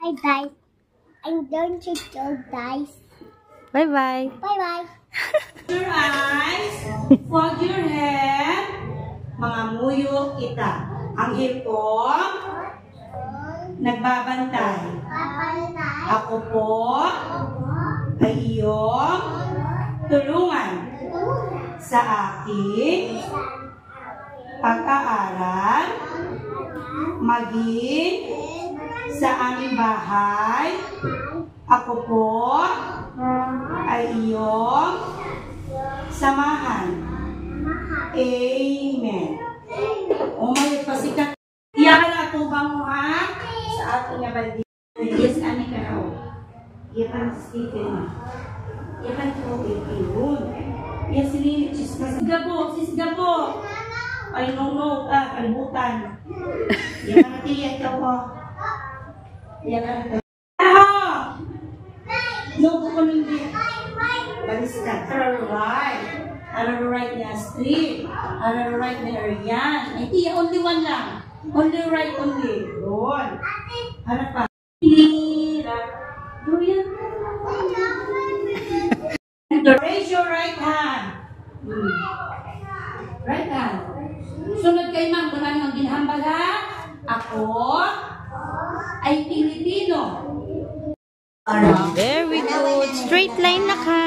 I died. I'm going to go dice. Bye-bye. Bye-bye. Your eyes, fold your head, mga muyo kita. Ang hilpong, nagbabantay. Ako po ay iyong tulungan sa aking pag-aaral, maging sa aming bahay. Ako po ay iyong samahan. Amen. O may pasikat. Iyakan na itong banguhan sa ating nabaldi. Yes, ani ka na. Iyakan si Stephen. Iyakan ko yun. Yes, Sisgabo. Ay, no, kalimutan. Iyakan natin yan ka po. Iyakan natin. No, ko hindi. Baliskad. Araro right niya, street. Araro right niya, Arian. Ay, tiya, only one lang. Only right, only. Doon. Harap pa. Doon. Raise your right hand. Right hand. Sunod kay ma'am, kung ano ang ginhambal ha? Ako ay Pilipino. Very good. Straight line na ka.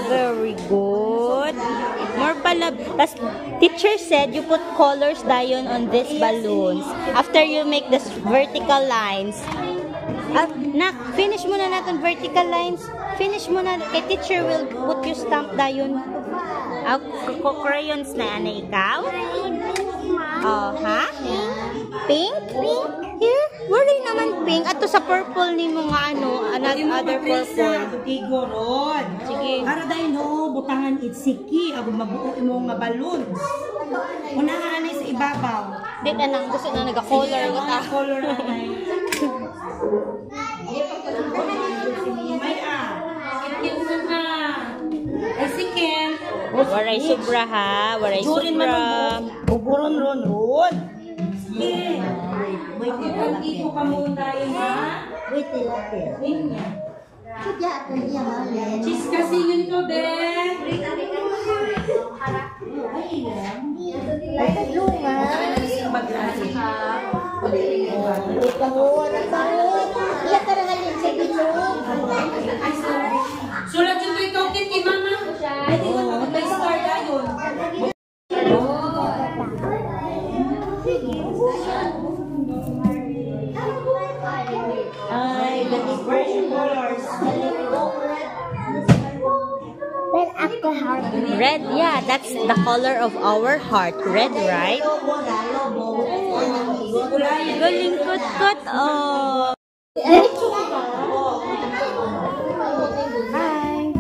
Very good. More pala. Tapos, teacher said you put colors dayon on these balloons. After you make the vertical lines. Nak, finish muna natin vertical lines. Finish muna. Kay teacher will put you stamp dayon. Crayons na ano ikaw? Oh, ha? Pink? Here? Wala naman pink. Ato sa purple ni mga ano, other purple. Tigo ron. Sige. Para dahil no, butangan itsiki. Ako mabuo imong nga balloons. Unahan na sa ibabaw. Di na nang gusto na nag-color ko ta. Color anay. May ay sikin. Waray sobra ha. Waray sobra. Buburon ron. Sige. Hindi ko ka muna tayo ha. Wait till Cheese kasi yun ko, be. Sulat yung ito, kiti mama. Hindi mo mag-start ayun. Ay, the dispersion colors. Well, after heart. Red, yeah, that's the color of our heart. Red, right? Galing kot-kot, oh. Hi.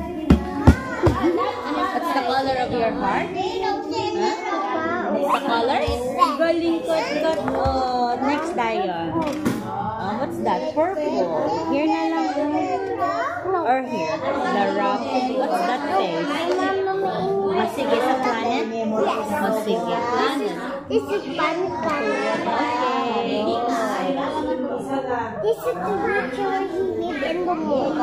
What's the color of your heart? Huh? What's the color? Galing kot-kot, oh. Next tayo. What's that? Purple. Here na lang. Or here. The rock. What's that face? Masige sa planet? Masige. Planet. This is planet. Okay. This is the creature he lived in the moon.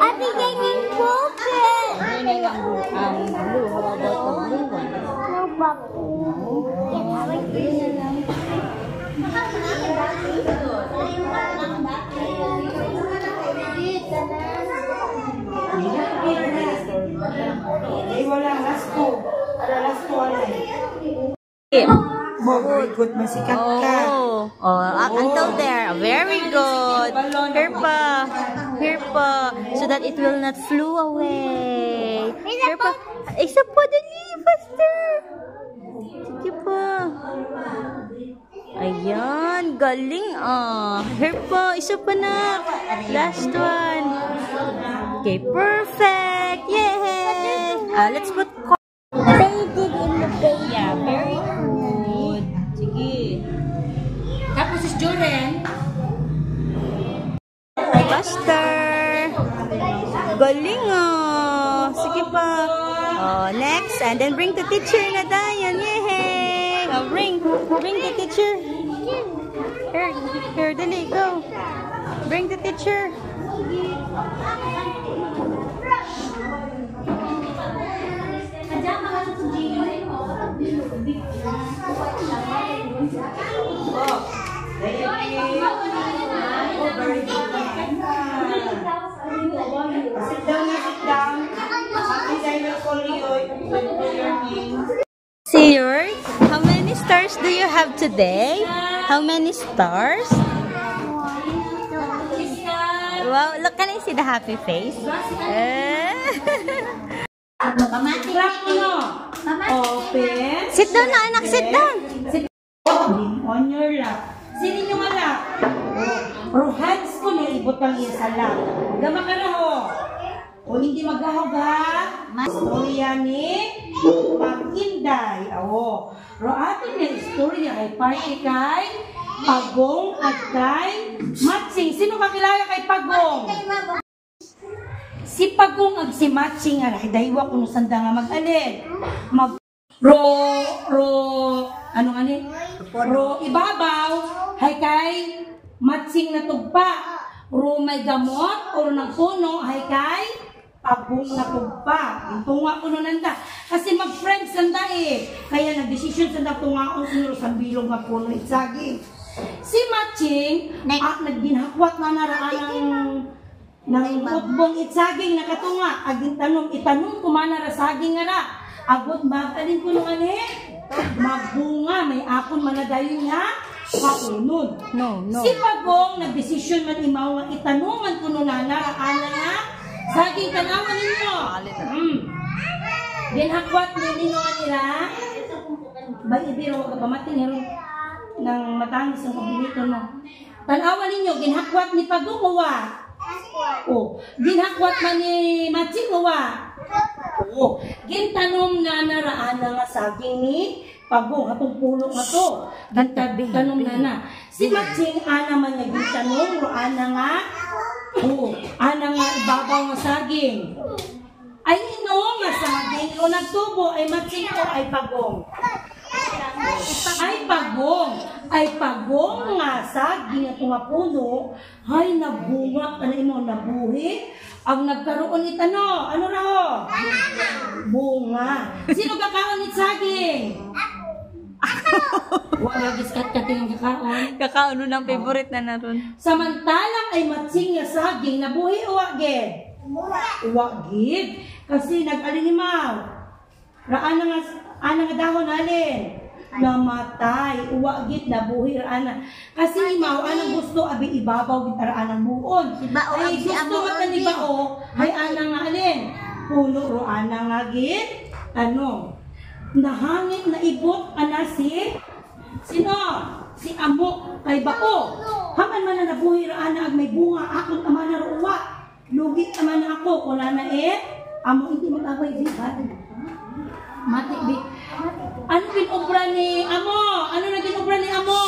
Ate, ganyan po. Blue. How about the blue one? No, Babu. Ay, wala. Last two. Last two alay. Very good. Masikat ka. Until there. Very good. Here pa. So that it will not flew away. Here pa. Isa pa, dali. Faster. Sige pa. Ayan. Galing, Here pa. Isa pa na. Last one. Okay, perfect. Yay! Let's put Faded in the baby. yeah, very good. Sige. Tapos is Jordan. friend. Buster. Galing oh. Sige pa. Oh, next. And then bring the teacher na Dayan. Yay! Oh, bring the teacher. Here, dali, go. Bring the teacher. Sit down na, sit down. I will call you your name. Seer, how many stars do you have today? How many stars? Wow, look, can I see the happy face? Clap mo. Open. Sit down na anak, sit down. On your lap. Sinin yung lap. Hands ko nilibot ang isa lap. Gama ka na ho. O hindi maghahaga. Storya ni Mag-Inday. O. Atin na istorya ay party kay Pagong at kay Matching. Sino kakilala kay Pagong? Si Pagong ag si Matching ay daywa kuno sanda nga mag-alin. Ano nga ni? Ibabaw hay kay Matching na tugpa. May gamot o ng puno hay kay Pagong na tugpa. Tunga kuno nanda. Kasi mag-friends nanda eh. Kaya nag-desisyon sanda tungaon kuno sa bilog nga puno itsagi. Si Matching nagginhakwat na naraan ng utbong itsaging nakatunga. Aging itanong kumana ra saging nga ra. Agot magalin ko nung magbunga, may akon manadayon nga, paunod. No. Si Pagong, nagdesisyon man imaw nga itanungan ko nung nanaraan nga, saging tanawan ninyo. Ginhakwat ninyo nga nila, ba ibiro ka pamating ng matangis ng kabinito no. Tanawan ninyo, ginhakwat ni Pagong uwa. Ginhakwat man ni Matching uwa. Gintanom na naraan na nga saging ni Pagong atong puno nga to. Gintanom na. Si Matching ana man nga gintanom ana nga ana nga ibabaw nga saging. Ay ino nga saging o nagtubo ay Matching o ay Pagong. Ay Pagong nga saging ato nga puno ay nabunga ana imo nabuhi. Ang nagkaroon it ano raw? Bunga. Sino kakaon it saging? Wala giskat ka yung kakaon. Kakaon ng favorite na naroon. Samantalang ay Matching nga saging nabuhi uwagid. Uwagid. Kasi nag-alinimaw. Raan nga dahon alin. Namatay, uwagit na buhi ana. Kasi imaw anang gusto abi ibabaw gid anang buon. Ay gusto man ni bao hay ana nga alin. Puno ro ana nga gid nahangit na ibot ana si sino? Si amo kay bao. Haman man na nabuhi ra ana ag may bunga akon ama na ro uwa. Lugi naman ako kung na amo hindi mag-away di ba? Mati bi. Ano ginobra ni amo? Ano na ginobra ni amo?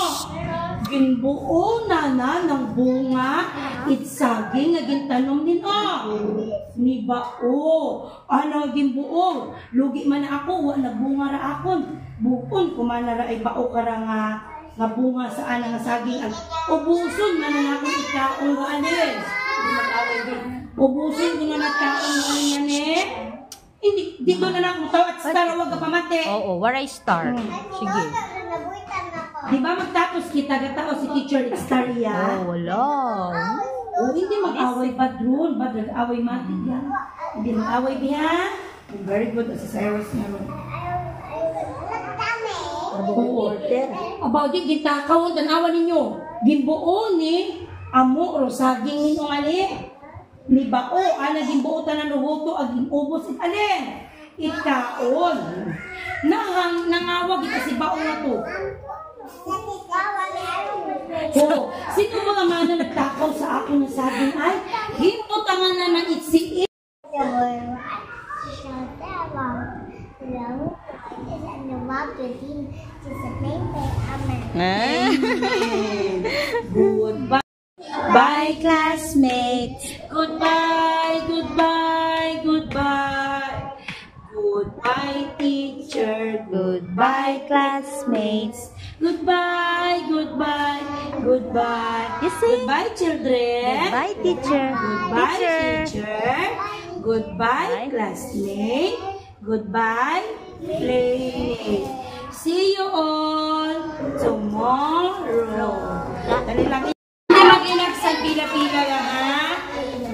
Ginbuo na ng bunga itsaging nga gintanom din ni bao. Ano ginbuo? Lugi man na ako wa nagbunga ra akon. Bukon kumana ra ay bao kara nga bunga sa ana nga saging ag ubuson man na akong ikaon nga anis. Ubuson ko na nagkaon nga anis. Hindi, dito na lang kung tawag star, huwag ka pamate. Oo, waray star. Sige. Di ba magtapos kita, gatao si teacher star iya? Wala. Hindi mag-away ba drone? Ba nag-away mati yan? Hindi mag-away biya? Very good, si Cyrus nga ron. About di, gitakaw, tanawa ninyo. Gimbuo ni amo, rosaging ninyo ni bao, ana gimbuo tanan ruhuto aging ubos it alin ikaon nangawag ita si bao na to. Sino mga mana nagtakaw sa ako na saging ay himutangan na ng itsi Goodbye. Bye, classmates. Goodbye, goodbye, goodbye. Goodbye, teacher. Goodbye, classmates. Goodbye, goodbye, goodbye. You see? Goodbye, children. Goodbye, teacher. Goodbye, teacher. Goodbye, classmate. Goodbye, playmate. See you all tomorrow. Dali lang. Hindi mag-inagsan pila-pila lang, ha?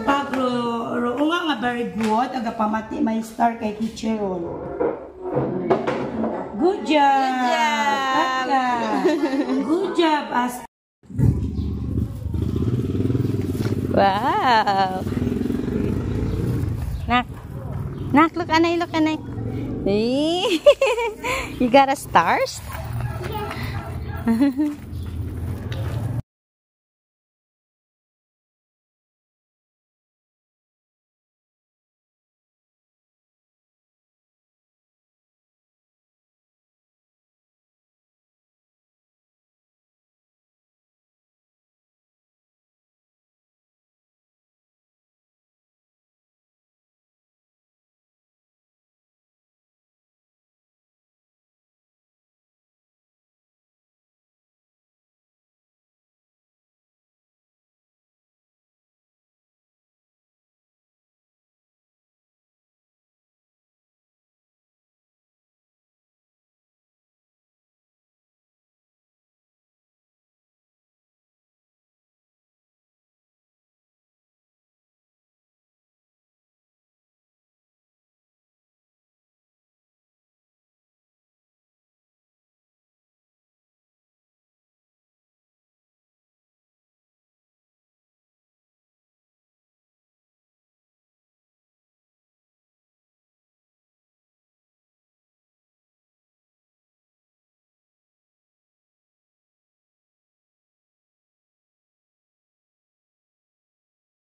Pag-ro nga very good. Aga pamati may star kay teacher ron. Good job. Good job. Taka. Good job. Wow. Nak, look, Anay, look, Anay. Hey. You got a stars?